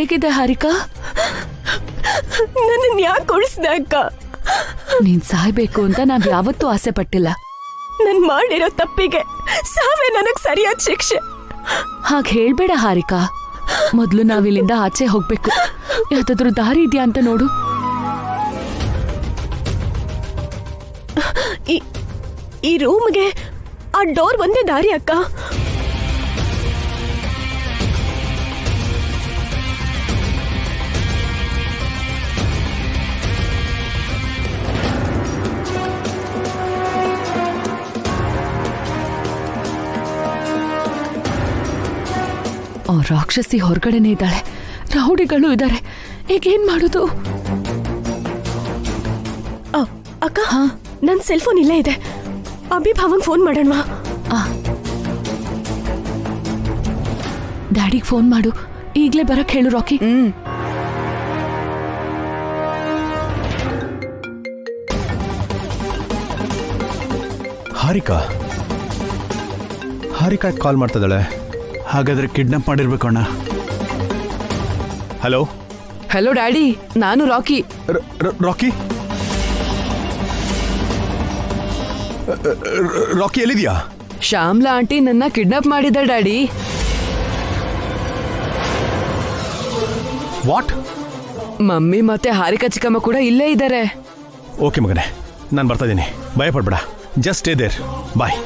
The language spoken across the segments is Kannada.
ಹೇಗಿದೆ ಹಾರಿಕಾ? ನನ್ನ ಯಾಕೆ ಉಳಿಸ್ದೆ ಅಕ್ಕ? ನೀನ್ ಸಾಯ್ಬೇಕು ಅಂತ ನಾವ್ ಯಾವತ್ತೂ ಆಸೆ ಪಟ್ಟಿಲ್ಲ. ನನ್ ಮಾಡಿರೋ ತಪ್ಪಿಗೆ ಸಾವೇ ನನಗ್ ಸರಿಯಾದ ಶಿಕ್ಷೆ. ಹಾಗೆ ಹೇಳ್ಬೇಡ ಹಾರಿಕಾ. ಮೊದ್ಲು ನಾವಿಲ್ಲಿಂದ ಆಚೆ ಹೋಗ್ಬೇಕು. ಯಾವ್ದಾದ್ರು ದಾರಿ ಇದೆಯಾ ಅಂತ ನೋಡು. ಈ ರೂಮ್ಗೆ ಆ ಡೋರ್ ಒಂದೇ ದಾರಿ ಅಕ್ಕ. ರಾಕ್ಷಸಿ ಹೊರಗಡೆನೆ ಇದ್ದಾಳೆ, ರೌಡಿಗಳು ಇದ್ದಾರೆ. ಈಗೇನ್ ಮಾಡೋದು? ಅಕ್ಕ, ನನ್ ಸೆಲ್ ಫೋನ್ ಇಲ್ಲೇ ಇದೆ. ಅಭಿಭಾವಂಗ್ ಫೋನ್ ಮಾಡೋಣ. ಡ್ಯಾಡಿಗ್ ಫೋನ್ ಮಾಡು. ಈಗ್ಲೇ ಬರಕ್ ಹೇಳು ರಾಕಿ. ಹಾರಿಕಾ ಕಾಲ್ ಮಾಡ್ತಿದ್ದಾಳೆ. ಹಾಗಾದ್ರೆ ಕಿಡ್ನಾಪ್ ಮಾಡಿರ್ಬೇಕು ಅಣ್ಣ. ಹಲೋ ಹಲೋ ಡ್ಯಾಡಿ, ನಾನು ರಾಕಿ. ರಾಕಿ ರಾಕಿ ಎಲ್ಲಿದ್ಯಾ? ಶ್ಯಾಮ್ಲಾ ಆಂಟಿ ನನ್ನ ಕಿಡ್ನಾಪ್ ಮಾಡಿದ ಡ್ಯಾಡಿ. ವಾಟ್? ಮಮ್ಮಿ ಮತ್ತೆ ಹಾರಿಕಾ ಚಿಕ್ಕಮ್ಮ ಕೂಡ ಇಲ್ಲೇ ಇದ್ದಾರೆ. ಓಕೆ ಮಗನೇ, ನಾನು ಬರ್ತಾ ಇದ್ದೀನಿ. ಭಯ ಪಡ್ಬೇಡ. Just stay there. ಬಾಯ್.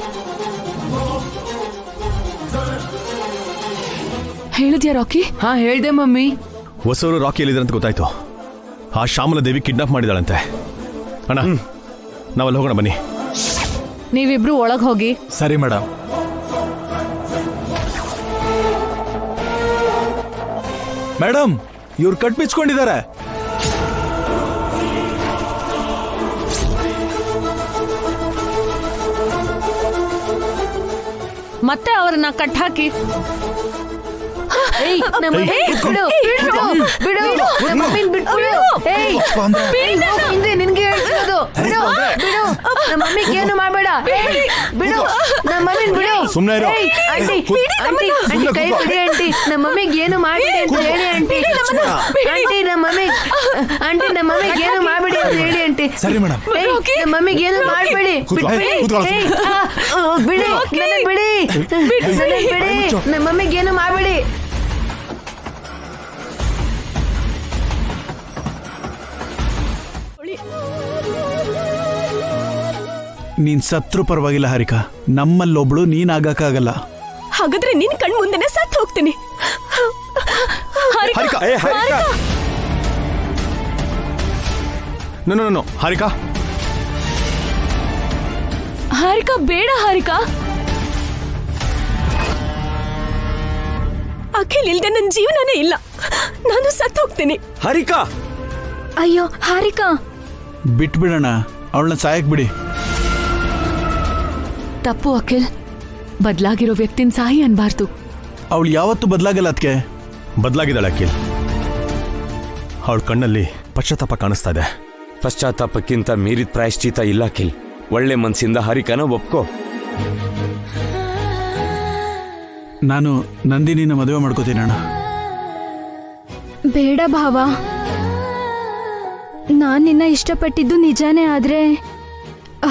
ಹೇಳಿದ್ಯಾ ರಾಕಿ? ಹಾ ಹೇಳ್ದೆ ಮಮ್ಮಿ. ಹೊಸವರು ರಾಕಿ ಎಲ್ಲಿದ್ದಾರೆ ಅಂತ ಗೊತ್ತಾಯ್ತು. ಆ ಶ್ಯಾಮಲ ದೇವಿ ಕಿಡ್ನಾಪ್ ಮಾಡಿದಾಳಂತೆ. ಅಣ್ಣ, ನಾವಲ್ಲಿ ಹೋಗೋಣ ಬನ್ನಿ. ನೀವಿಬ್ರು ಒಳಗ್ ಹೋಗಿ. ಸರಿ ಮೇಡಮ್. ಮೇಡಮ್, ಇವ್ರು ಕಟ್ ಬಿಚ್ಕೊಂಡಿದ್ದಾರೆ. ಮತ್ತೆ ಅವ್ರನ್ನ ಕಟ್ ಹಾಕಿ. ನಮ್ಮ ಬಿಡು ಬಿಡು ಬಿಡು, ನಮ್ಮ ಮಮ್ಮಿನ್ ಬಿಟ್ಬಿಡು. ಹಿಂದೆ ನಿನ್ಗೆ ಹೇಳ್ತಿರೋದು. ಬಿಡು ಬಿಡು, ನಮ್ಮ ಮಮ್ಮಿಗೆ ಏನು ಮಾಡಬೇಡ. ಬಿಡು, ನಮ್ಮ ಮಮ್ಮಿನ್ ಬಿಡು. ಆಂಟಿ ಆಂಟಿ ಆಂಟಿ ಕೈ ಬಿಡಿ ಆಂಟಿ. ನಮ್ಮ ಮಮ್ಮಿಗೆ ಏನು ಮಾಡಬೇಡಿ ಅಂತ ಹೇಳಿ ಆಂಟಿ. ಆಂಟಿ ನಮ್ಮ ಮಮ್ಮಿಗೆ ಏನು ಮಾಡಬೇಡಿ ಅಂತ ಹೇಳಿ ಆಂಟಿ. ಸರಿ ಮೇಡಮ್. ನಮ್ಮ ಮಮ್ಮಿಗೆ ಏನು ಮಾಡಬೇಡಿ. ಬಿಡಿ, ನನ್ನ ಬಿಡಿ, ಬಿಡಿ, ನಮ್ಮ ಮಮ್ಮಿಗೆ ಏನು ಮಾಡಬೇಡಿ. ನೀನ್ ಸತ್ರು ಪರವಾಗಿಲ್ಲ ಹಾರಿಕಾ, ನಮ್ಮಲ್ಲೊಬ್ಳು ನೀನ್ ಆಗಕ್ಕಾಗಲ್ಲ. ಹಾಗಾದ್ರೆ ನಿನ್ ಕಣ್ ಮುಂದೆನೆ ಸತ್ತು ಹೋಗ್ತೀನಿ. ಹಾರಿಕಾ, ನೋ ಹಾರಿಕಾ. ಹಾರಿಕಾ ಬೇಡ ಹಾರಿಕಾ. ಅಖಿಲ್ ಇಲ್ದೆ ನನ್ನ ಜೀವನನೇ ಇಲ್ಲ. ನಾನು ಸತ್ತು ಹೋಗ್ತೀನಿ. ಹಾರಿಕಾ, ಅಯ್ಯೋ ಹಾರಿಕಾ, ಬಿಟ್ಬಿಡೋಣ, ಅವಳನ್ನ ಸಾಯಕ್ ಬಿಡಿ. ತಪ್ಪು ಅಖಿಲ್. ಬದ್ಲಾಗಿರೋ ವ್ಯಕ್ತಿನ ಸಾಯಿ ಅನ್ಬಾರ್ದು. ಅವಳು ಯಾವತ್ತೂ ಬದಲಾಗಲ್ಲ. ಅದಕ್ಕೆ ಬದಲಾಗಿದ್ದಾಳೆ ಅಖಿಲ್. ಅವಳ ಕಣ್ಣಲ್ಲಿ ಪಶ್ಚಾತ್ತಾಪ ಕಾಣಿಸ್ತಾ ಇದೆ. ಪಶ್ಚಾತ್ತಾಪಕ್ಕಿಂತ ಮೀರಿದ ಪ್ರಾಯಶ್ಚಿತ ಇಲ್ಲ ಅಖಿಲ್. ಒಳ್ಳೆ ಮನ್ಸಿಂದ ಹಾರಿಕಾನ ಒಪ್ಕೋ. ನಾನು ನಂದಿನಿನ ಮದುವೆ ಮಾಡ್ಕೋತೀನಿ ಅಣ್ಣ. ಬೇಡ ಭಾವ, ನಾನ್ ನಿನ್ನ ಇಷ್ಟಪಟ್ಟಿದ್ದು ನಿಜಾನೇ. ಆದ್ರೆ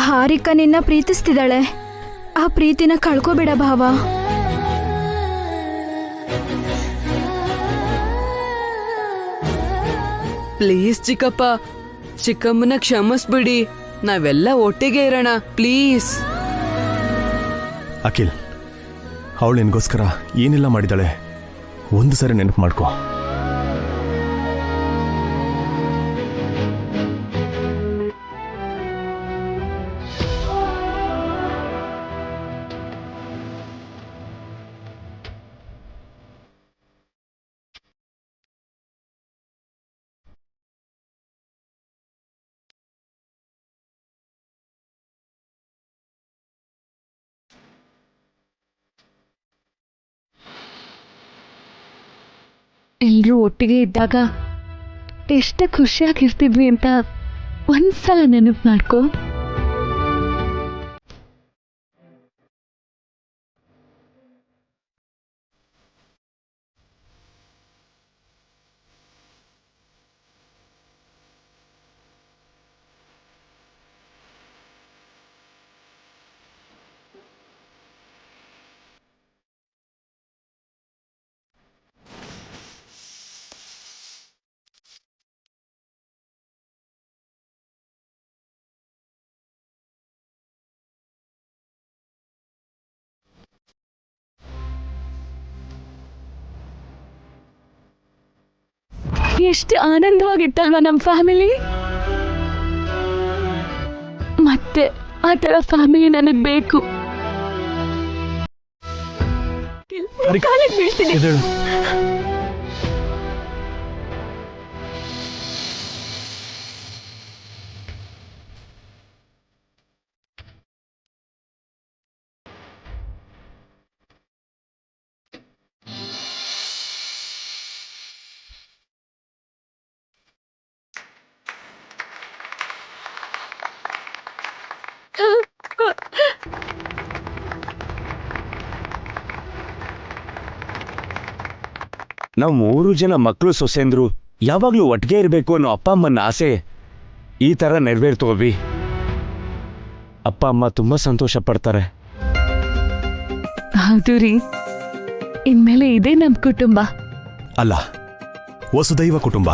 ಹಾರಿಕಾ ನಿನ್ನ ಪ್ರೀತಿಸ್ತಿದ್ದಾಳೆ. ಆ ಪ್ರೀತಿನ ಕಳ್ಕೋಬೇಡ ಭಾವ. ಪ್ಲೀಸ್ ಚಿಕ್ಕಪ್ಪ, ಚಿಕ್ಕಮ್ಮನ ಕ್ಷಮಿಸ್ಬಿಡಿ. ನಾವೆಲ್ಲ ಒಟ್ಟಿಗೆ ಇರೋಣ ಪ್ಲೀಸ್. ಅಖಿಲ್, ಅವಳು ನಿನ್ಗೋಸ್ಕರ ಏನೆಲ್ಲ ಮಾಡಿದಾಳೆ ಒಂದು ಸರಿ ನೆನಪು ಮಾಡ್ಕೋ. ಎಲ್ರೂ ಒಟ್ಟಿಗೆ ಇದ್ದಾಗ ಎಷ್ಟು ಖುಷಿಯಾಗಿರ್ತಿದ್ವಿ ಅಂತ ಒಂದ್ಸಲ ನೆನಪು ಮಾಡ್ಕೊ. ಎಷ್ಟು ಆನಂದವಾಗಿತ್ತಲ್ವಾ ನಮ್ಮ ಫ್ಯಾಮಿಲಿ. ಮತ್ತೆ ಆ ಥರ ಫ್ಯಾಮಿಲಿ ನನಗೆ ಬೇಕು. ಕಾಲಿಗೆ ಬೀಳ್ತೀನಿ. ಎದ್ದೇಳು. ನಾವು 3 ಜನ ಮಕ್ಕಳು ಸೊಸೆಂದ್ರು ಯಾವಾಗ್ಲೂ ಒಟ್ಟಿಗೆ ಇರಬೇಕು ಅನ್ನೋ ಅಪ್ಪ ಅಮ್ಮನ ಆಸೆ ಈ ತರ ನೆರವೇರ್ತು ಅಭಿ. ಅಪ್ಪ ಅಮ್ಮ ತುಂಬಾ ಸಂತೋಷ ಪಡ್ತಾರೆ. ಹೌದು ರೀ, ಇನ್ಮೇಲೆ ಇದೇ ನಮ್ಮ ಕುಟುಂಬ. ಅಲ್ಲ, ವಸುದೈವ ಕುಟುಂಬ.